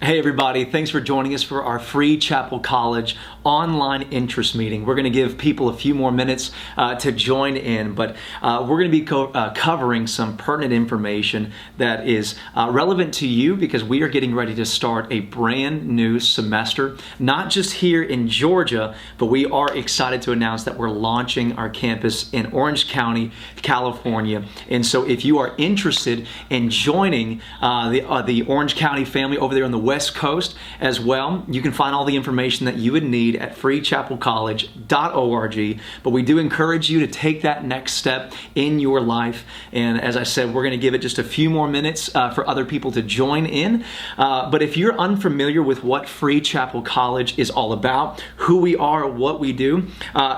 Hey everybody, thanks for joining us for our free Chapel College online interest meeting. We're going to give people a few more minutes to join in, but we're going to be covering some pertinent information that is relevant to you because we are getting ready to start a brand new semester, not just here in Georgia, but we are excited to announce that we're launching our campus in Orange County, California. And so if you are interested in joining the Orange County family over there on the West Coast as well, you can find all the information that you would need at freechapelcollege.org. But we do encourage you to take that next step in your life. And as I said, we're going to give it just a few more minutes for other people to join in. But if you're unfamiliar with what Free Chapel College is all about, who we are, what we do,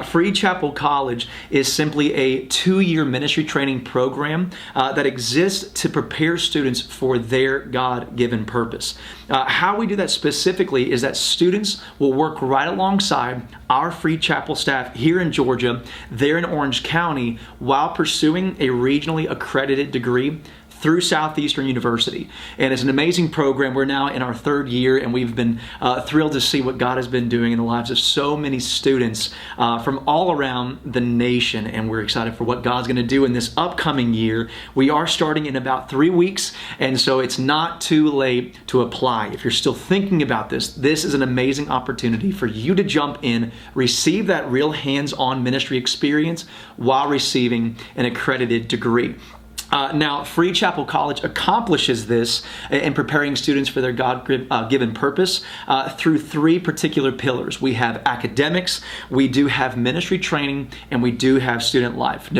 Free Chapel College is simply a 2-year ministry training program that exists to prepare students for their God-given purpose. How we do that specifically is that students will work right alongside our Free Chapel staff here in Georgia, there in Orange County, while pursuing a regionally accredited degree through Southeastern University. And it's an amazing program. We're now in our 3rd year, and we've been thrilled to see what God has been doing in the lives of so many students from all around the nation. And we're excited for what God's going to do in this upcoming year. We are starting in about 3 weeks, and so it's not too late to apply. If you're still thinking about this is an amazing opportunity for you to jump in, receive that real hands-on ministry experience while receiving an accredited degree. Now, Free Chapel College accomplishes this in preparing students for their God-given purpose through 3 particular pillars. We have academics, we do have ministry training, and we do have student life.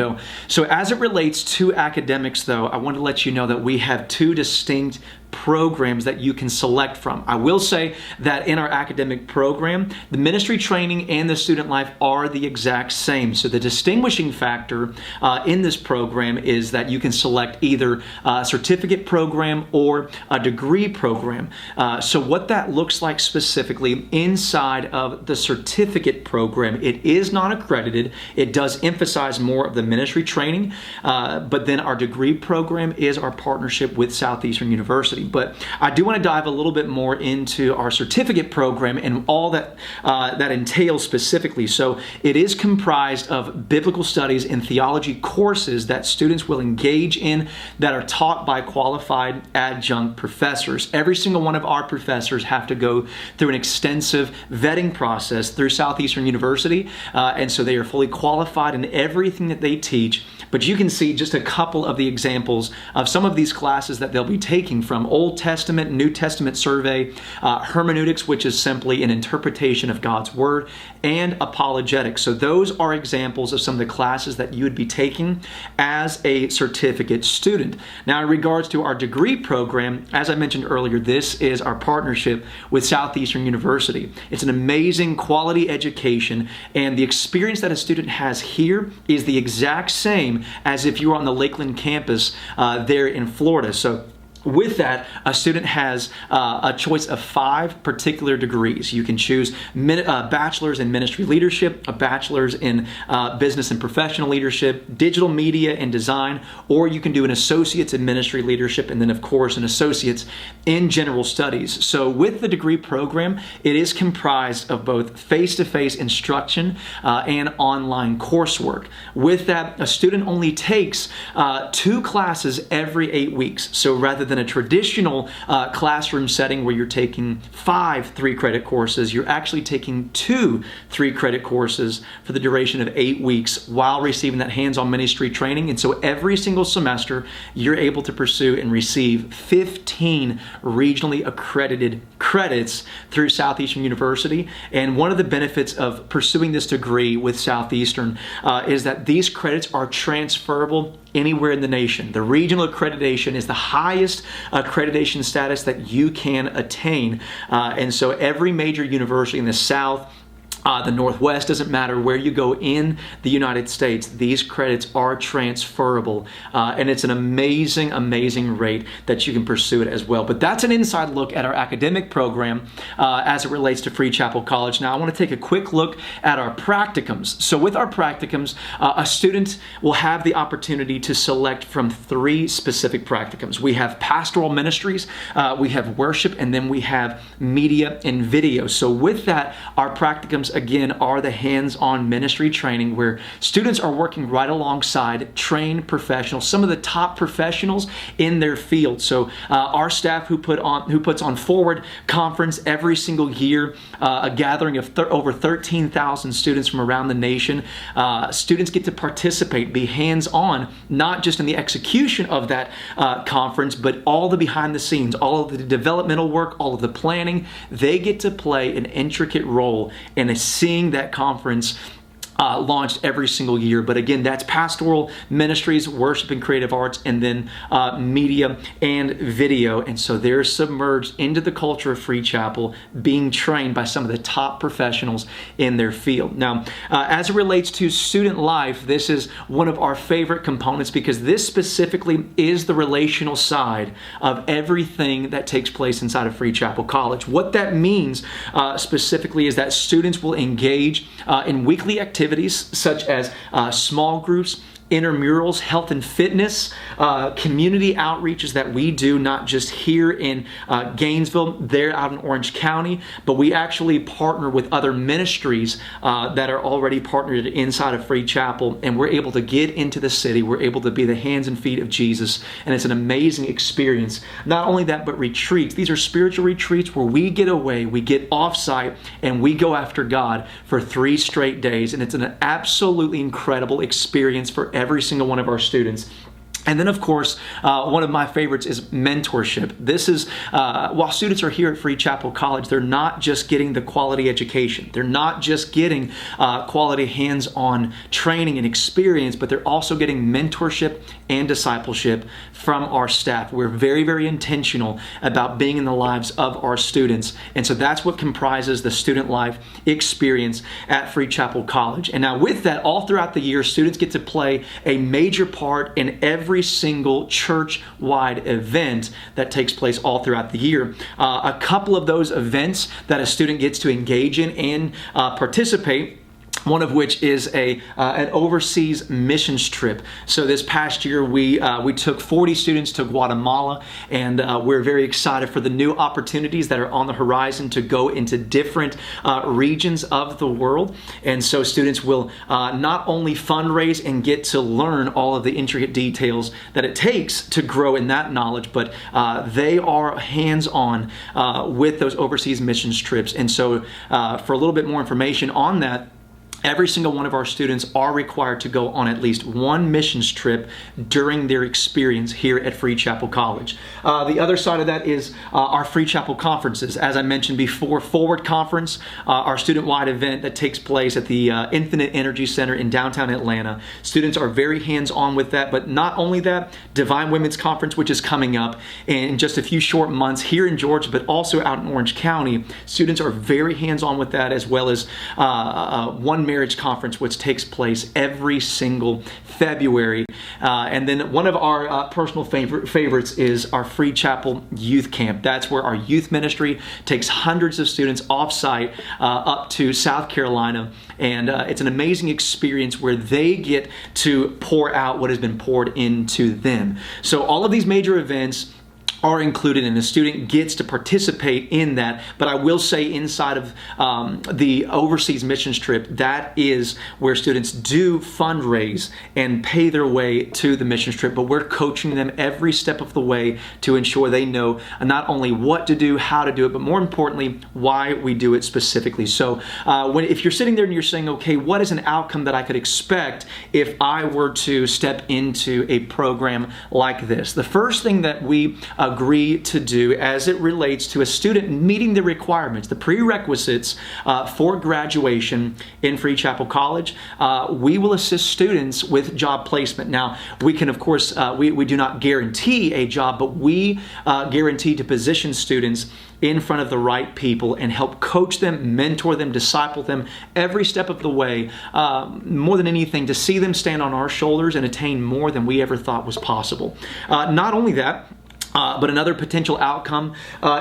So as it relates to academics, though, I want to let you know that we have 2 distinct programs that you can select from. I will say that in our academic program, the ministry training and the student life are the exact same. So the distinguishing factor in this program is that you can select either a certificate program or a degree program. So what that looks like specifically inside of the certificate program, it is not accredited. It does emphasize more of the ministry training, but then our degree program is our partnership with Southeastern University. But I do want to dive a little bit more into our certificate program and all that that entails specifically. So it is comprised of biblical studies and theology courses that students will engage in that are taught by qualified adjunct professors. Every single one of our professors have to go through an extensive vetting process through Southeastern University, and so they are fully qualified in everything that they teach. But you can see just a couple of the examples of some of these classes that they'll be taking from Old Testament, New Testament survey, hermeneutics, which is simply an interpretation of God's Word, and apologetics. So those are examples of some of the classes that you would be taking as a certificate student. Now, in regards to our degree program, as I mentioned earlier, this is our partnership with Southeastern University. It's an amazing quality education, and the experience that a student has here is the exact same as if you were on the Lakeland campus there in Florida. So with that, a student has a choice of 5 particular degrees. You can choose bachelor's in ministry leadership, a bachelor's in business and professional leadership, digital media and design, or you can do an associate's in ministry leadership, and then of course an associate's in general studies. So with the degree program, it is comprised of both face-to-face instruction and online coursework. With that, a student only takes 2 classes every 8 weeks. So rather than a traditional classroom setting where you're taking 5 3-credit courses, you're actually taking 2 3-credit courses for the duration of 8 weeks while receiving that hands-on ministry training. And so every single semester, you're able to pursue and receive 15 regionally accredited credits through Southeastern University. And one of the benefits of pursuing this degree with Southeastern is that these credits are transferable anywhere in the nation. The regional accreditation is the highest accreditation status that you can attain. And so every major university in the South, the Northwest, doesn't matter where you go in the United States, these credits are transferable. And it's an amazing, amazing rate that you can pursue it as well. But that's an inside look at our academic program as it relates to Free Chapel College. Now, I want to take a quick look at our practicums. So with our practicums, a student will have the opportunity to select from 3 specific practicums. We have pastoral ministries, we have worship, and then we have media and video. So with that, our practicums again are the hands-on ministry training where students are working right alongside trained professionals, some of the top professionals in their field. So our staff who puts on Forward Conference every single year, a gathering of over 13,000 students from around the nation. Students get to participate, be hands-on, not just in the execution of that conference, but all the behind the scenes, all of the developmental work, all of the planning. They get to play an intricate role in seeing that conference launched every single year. But again, that's pastoral ministries, worship and creative arts, and then media and video. And so they're submerged into the culture of Free Chapel, being trained by some of the top professionals in their field. Now, as it relates to student life, this is one of our favorite components because this specifically is the relational side of everything that takes place inside of Free Chapel College. What that means specifically is that students will engage in weekly activities such as small groups, intramurals, health and fitness, community outreaches that we do, not just here in Gainesville, there out in Orange County, but we actually partner with other ministries that are already partnered inside of Free Chapel, and we're able to get into the city. We're able to be the hands and feet of Jesus, and it's an amazing experience. Not only that, but retreats. These are spiritual retreats where we get away, we get off-site, and we go after God for 3 straight days, and it's an absolutely incredible experience for every single one of our students. And then, of course, one of my favorites is mentorship. This is, while students are here at Free Chapel College, they're not just getting the quality education. They're not just getting quality hands-on training and experience, but they're also getting mentorship and discipleship from our staff. We're very, very intentional about being in the lives of our students. And so that's what comprises the student life experience at Free Chapel College. And now with that, all throughout the year, students get to play a major part in every single church-wide event that takes place all throughout the year. A couple of those events that a student gets to engage in and participate, one of which is an overseas missions trip. So this past year, we took 40 students to Guatemala, and we're very excited for the new opportunities that are on the horizon to go into different regions of the world. And so students will not only fundraise and get to learn all of the intricate details that it takes to grow in that knowledge, but they are hands-on with those overseas missions trips. And so for a little bit more information on that, every single one of our students are required to go on at least one missions trip during their experience here at Free Chapel College. The other side of that is our Free Chapel conferences. As I mentioned before, Forward Conference, our student-wide event that takes place at the Infinite Energy Center in downtown Atlanta. Students are very hands-on with that, but not only that, Divine Women's Conference, which is coming up in just a few short months here in Georgia, but also out in Orange County. Students are very hands-on with that, as well as One Marriage Conference, which takes place every single February. And then one of our personal favorites is our Free Chapel Youth Camp. That's where our youth ministry takes hundreds of students off-site up to South Carolina. And it's an amazing experience where they get to pour out what has been poured into them. So all of these major events are included, and the student gets to participate in that. But I will say, inside of the overseas missions trip, that is where students do fundraise and pay their way to the missions trip. But we're coaching them every step of the way to ensure they know not only what to do, how to do it, but more importantly, why we do it specifically. So if you're sitting there and you're saying, okay, what is an outcome that I could expect if I were to step into a program like this? The first thing that we agree to do as it relates to a student meeting the requirements, the prerequisites for graduation in Free Chapel College. We will assist students with job placement. Now, we can, of course, we do not guarantee a job, but we guarantee to position students in front of the right people and help coach them, mentor them, disciple them every step of the way, more than anything, to see them stand on our shoulders and attain more than we ever thought was possible. Not only that, but another potential outcome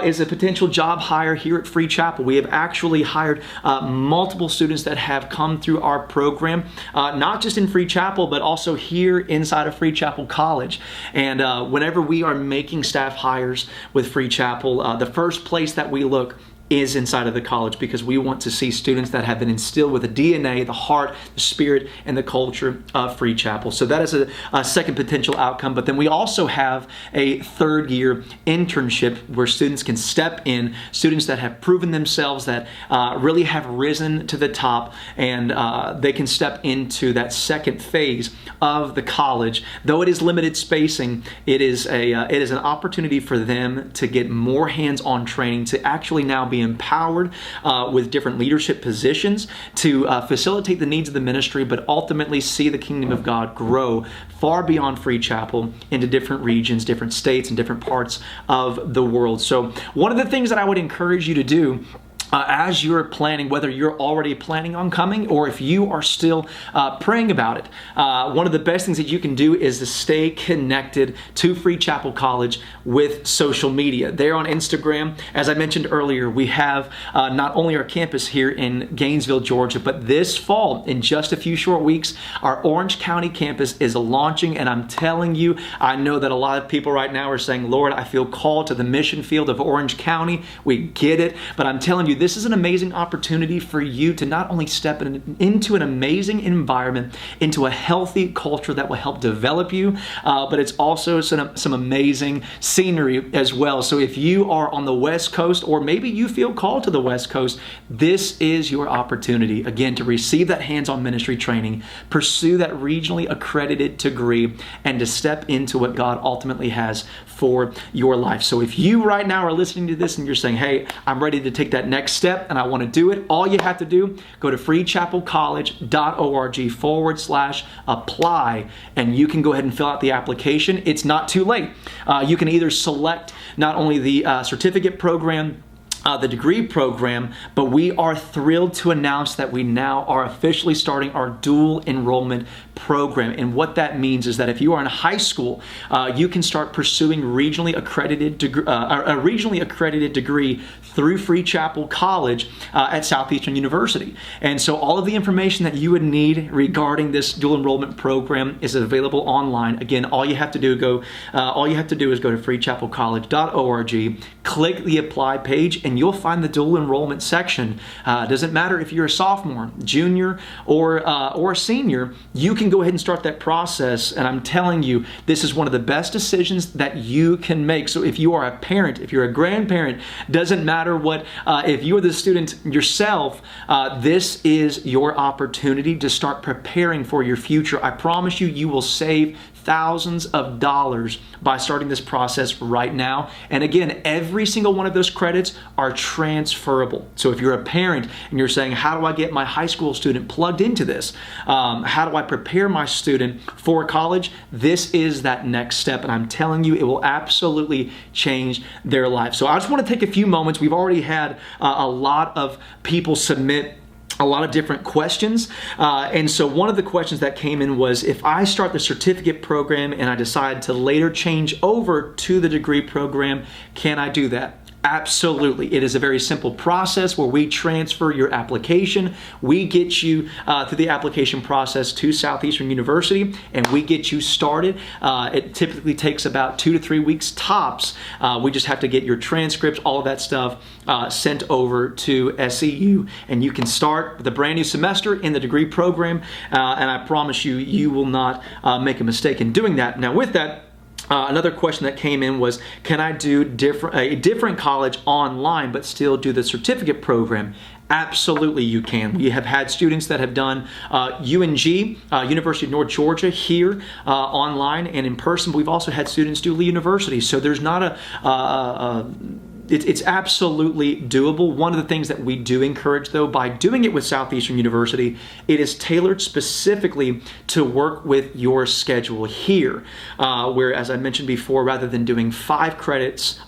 is a potential job hire here at Free Chapel. We have actually hired multiple students that have come through our program, not just in Free Chapel, but also here inside of Free Chapel College. And whenever we are making staff hires with Free Chapel, the first place that we look is inside of the college, because we want to see students that have been instilled with the DNA, the heart, the spirit, and the culture of Free Chapel. So that is a second potential outcome. But then we also have a third year internship where students can step in, students that have proven themselves, that really have risen to the top, and they can step into that second phase of the college. Though it is limited spacing, it is an opportunity for them to get more hands-on training, to actually now be empowered with different leadership positions, to facilitate the needs of the ministry, but ultimately see the kingdom of God grow far beyond Free Chapel into different regions, different states, and different parts of the world. So one of the things that I would encourage you to do as you're planning, whether you're already planning on coming or if you are still praying about it, one of the best things that you can do is to stay connected to Free Chapel College with social media. There on Instagram, as I mentioned earlier, we have not only our campus here in Gainesville, Georgia, but this fall, in just a few short weeks, our Orange County campus is launching. And I'm telling you, I know that a lot of people right now are saying, Lord, I feel called to the mission field of Orange County. We get it. But I'm telling you, this is an amazing opportunity for you to not only step into an amazing environment, into a healthy culture that will help develop you, but it's also some amazing scenery as well. So if you are on the West Coast, or maybe you feel called to the West Coast, this is your opportunity, again, to receive that hands-on ministry training, pursue that regionally accredited degree, and to step into what God ultimately has for your life. So if you right now are listening to this and you're saying, hey, I'm ready to take that next step and I want to do it, all you have to do, go to freechapelcollege.org/apply, and you can go ahead and fill out the application. It's not too late. You can either select not only the certificate program, the degree program, but we are thrilled to announce that we now are officially starting our dual enrollment program. And what that means is that if you are in high school, you can start pursuing a regionally accredited degree through Free Chapel College at Southeastern University. And so all of the information that you would need regarding this dual enrollment program is available online. Again, all you have to do is go to freechapelcollege.org, click the apply page, and you'll find the dual enrollment section. Doesn't matter if you're a sophomore, junior, or a senior, you can go ahead and start that process. And I'm telling you, this is one of the best decisions that you can make. So if you are a parent, if you're a grandparent, doesn't matter what, if you're the student yourself, this is your opportunity to start preparing for your future. I promise you, you will save thousands of dollars by starting this process right now. And again, every single one of those credits are transferable. So if you're a parent and you're saying, how do I get my high school student plugged into this? How do I prepare my student for college? This is that next step. And I'm telling you, it will absolutely change their life. So I just want to take a few moments. We've already had a lot of people submit a lot of different questions. And so one of the questions that came in was, if I start the certificate program and I decide to later change over to the degree program, can I do that? Absolutely. It is a very simple process where we transfer your application. We get you through the application process to Southeastern University, and we get you started. It typically takes about 2 to 3 weeks tops. We just have to get your transcripts, all of that stuff sent over to SEU, and you can start the brand new semester in the degree program. And I promise you, you will not make a mistake in doing that. Now with that, another question that came in was, can I do a different college online but still do the certificate program? Absolutely you can. We have had students that have done UNG, University of North Georgia, here online and in person. But we've also had students do Lee University. So there's not it's absolutely doable. One of the things that we do encourage, though, by doing it with Southeastern University, it is tailored specifically to work with your schedule here. Where, as I mentioned before, rather than doing 5 classes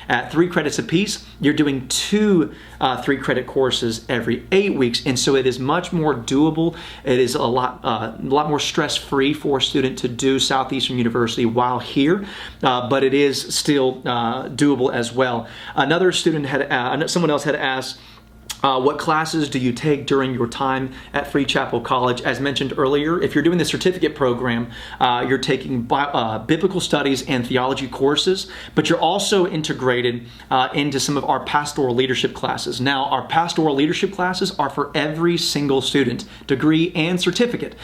at 3 credits apiece, you're doing 2 3-credit courses every 8 weeks, and so it is much more doable. It is a lot more stress-free for a student to do Southeastern University while here, but it is still doable as well. Another student someone else had asked, what classes do you take during your time at Free Chapel College? As mentioned earlier, if you're doing the certificate program, you're taking biblical studies and theology courses, but you're also integrated into some of our pastoral leadership classes. Now, our pastoral leadership classes are for every single student, degree and certificate.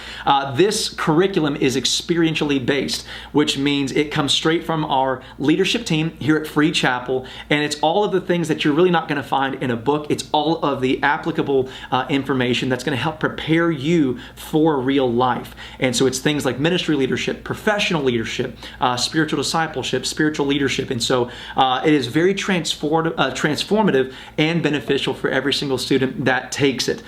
This curriculum is experientially based, which means it comes straight from our leadership team here at Free Chapel, and it's all of the things that you're really not going to find in a book. It's all of the applicable information that's going to help prepare you for real life. And so it's things like ministry leadership, professional leadership, spiritual discipleship, spiritual leadership. And so it is very transformative and beneficial for every single student that takes it.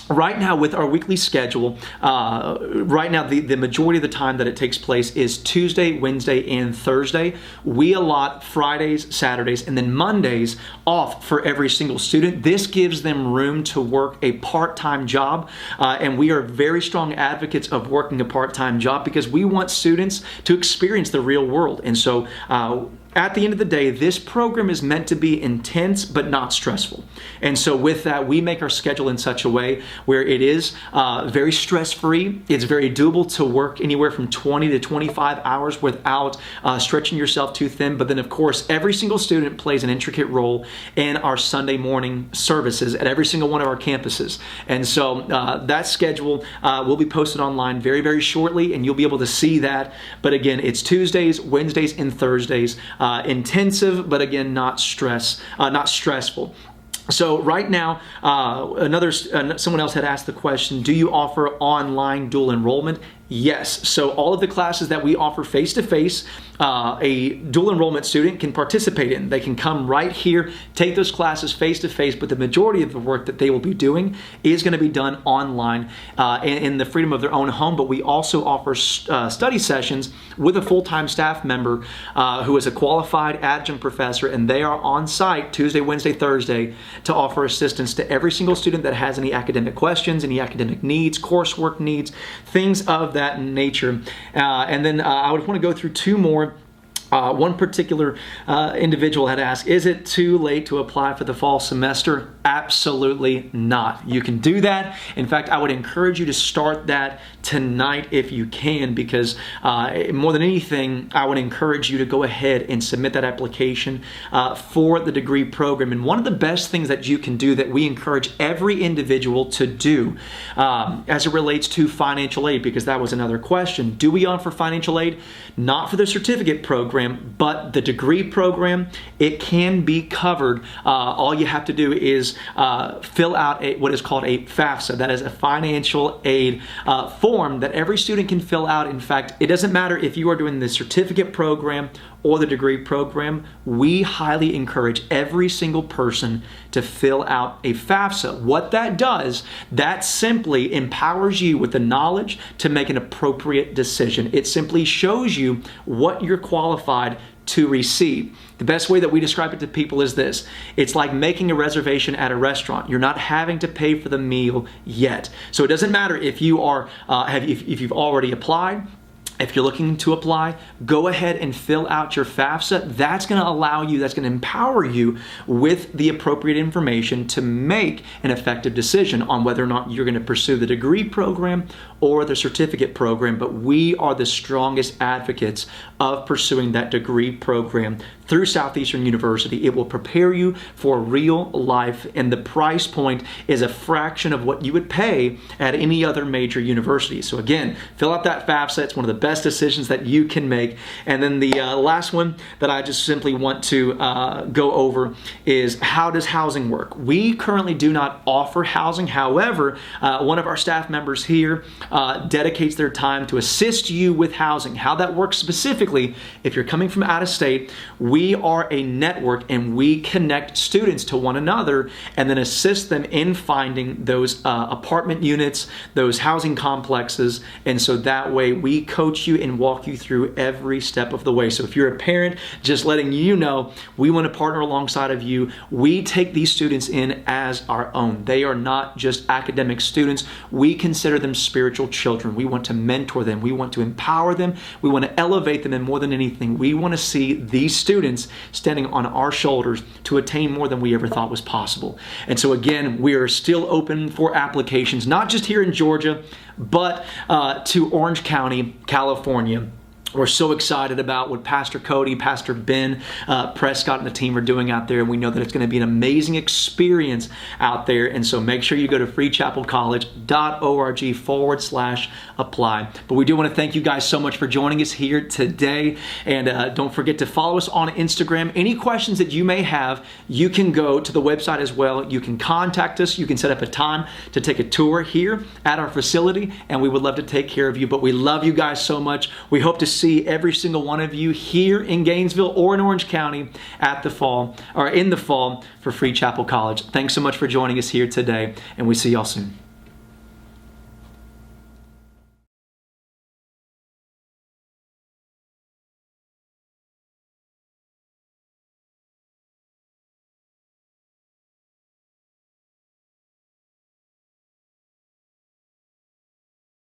Right now, with our weekly schedule, right now the majority of the time that it takes place is Tuesday, Wednesday, and Thursday. We allot Fridays, Saturdays, and then Mondays off for every single student. This gives them room to work a part-time job, and we are very strong advocates of working a part-time job because we want students to experience the real world. And so at the end of the day, this program is meant to be intense but not stressful. And so with that, we make our schedule in such a way where it is very stress-free. It's very doable to work anywhere from 20 to 25 hours without stretching yourself too thin. But then, of course, every single student plays an intricate role in our Sunday morning services at every single one of our campuses. And so that schedule will be posted online very, very shortly, and you'll be able to see that. But again, it's Tuesdays, Wednesdays, and Thursdays. Intensive, but again, not stressful. So right now, someone else had asked the question, do you offer online dual enrollment? Yes. So all of the classes that we offer face-to-face, a dual enrollment student can participate in. They can come right here, take those classes face-to-face, but the majority of the work that they will be doing is going to be done online in the freedom of their own home. But we also offer study sessions with a full-time staff member who is a qualified adjunct professor, and they are on site Tuesday, Wednesday, Thursday to offer assistance to every single student that has any academic questions, any academic needs, coursework needs, things of that nature. And then I would want to go through 2 more. One particular individual had asked, is it too late to apply for the fall semester? Absolutely not. You can do that. In fact, I would encourage you to start that tonight if you can, because more than anything, I would encourage you to go ahead and submit that application for the degree program. And one of the best things that you can do that we encourage every individual to do as it relates to financial aid, because that was another question. Do we offer financial aid? Not for the certificate program, but the degree program, it can be covered. All you have to do is fill out what is called a FAFSA. That is a financial aid form that every student can fill out. In fact, it doesn't matter if you are doing the certificate program or the degree program. We highly encourage every single person to fill out a FAFSA. What that does, that simply empowers you with the knowledge to make an appropriate decision. It simply shows you what you're qualified to receive. The best way that we describe it to people is this. It's like making a reservation at a restaurant. You're not having to pay for the meal yet. So it doesn't matter if you are if you've already applied. If you're looking to apply, go ahead and fill out your FAFSA. That's going to allow you, that's going to empower you with the appropriate information to make an effective decision on whether or not you're going to pursue the degree program or the certificate program. But we are the strongest advocates of pursuing that degree program through Southeastern University. It will prepare you for real life, and the price point is a fraction of what you would pay at any other major university. So again, fill out that FAFSA. It's one of the best decisions that you can make. And then the last one that I just simply want to go over is, how does housing work? We currently do not offer housing. However, one of our staff members here dedicates their time to assist you with housing. How that works specifically, if you're coming from out of state, we are a network and we connect students to one another and then assist them in finding those apartment units, those housing complexes. And so that way we coach you and walk you through every step of the way. So if you're a parent, just letting you know, we want to partner alongside of you. We take these students in as our own. They are not just academic students. We consider them spiritual children. We want to mentor them. We want to empower them. We want to elevate them, and more than anything, we want to see these students standing on our shoulders to attain more than we ever thought was possible. And so again, we are still open for applications, not just here in Georgia, but to Orange County, California. We're so excited about what Pastor Cody, Pastor Ben Prescott, and the team are doing out there. And we know that it's going to be an amazing experience out there. And so make sure you go to freechapelcollege.org/apply. But we do want to thank you guys so much for joining us here today. And don't forget to follow us on Instagram. Any questions that you may have, you can go to the website as well. You can contact us. You can set up a time to take a tour here at our facility. And we would love to take care of you. But we love you guys so much. We hope to see every single one of you here in Gainesville or in Orange County in the fall for Free Chapel College. Thanks so much for joining us here today, and we see y'all soon.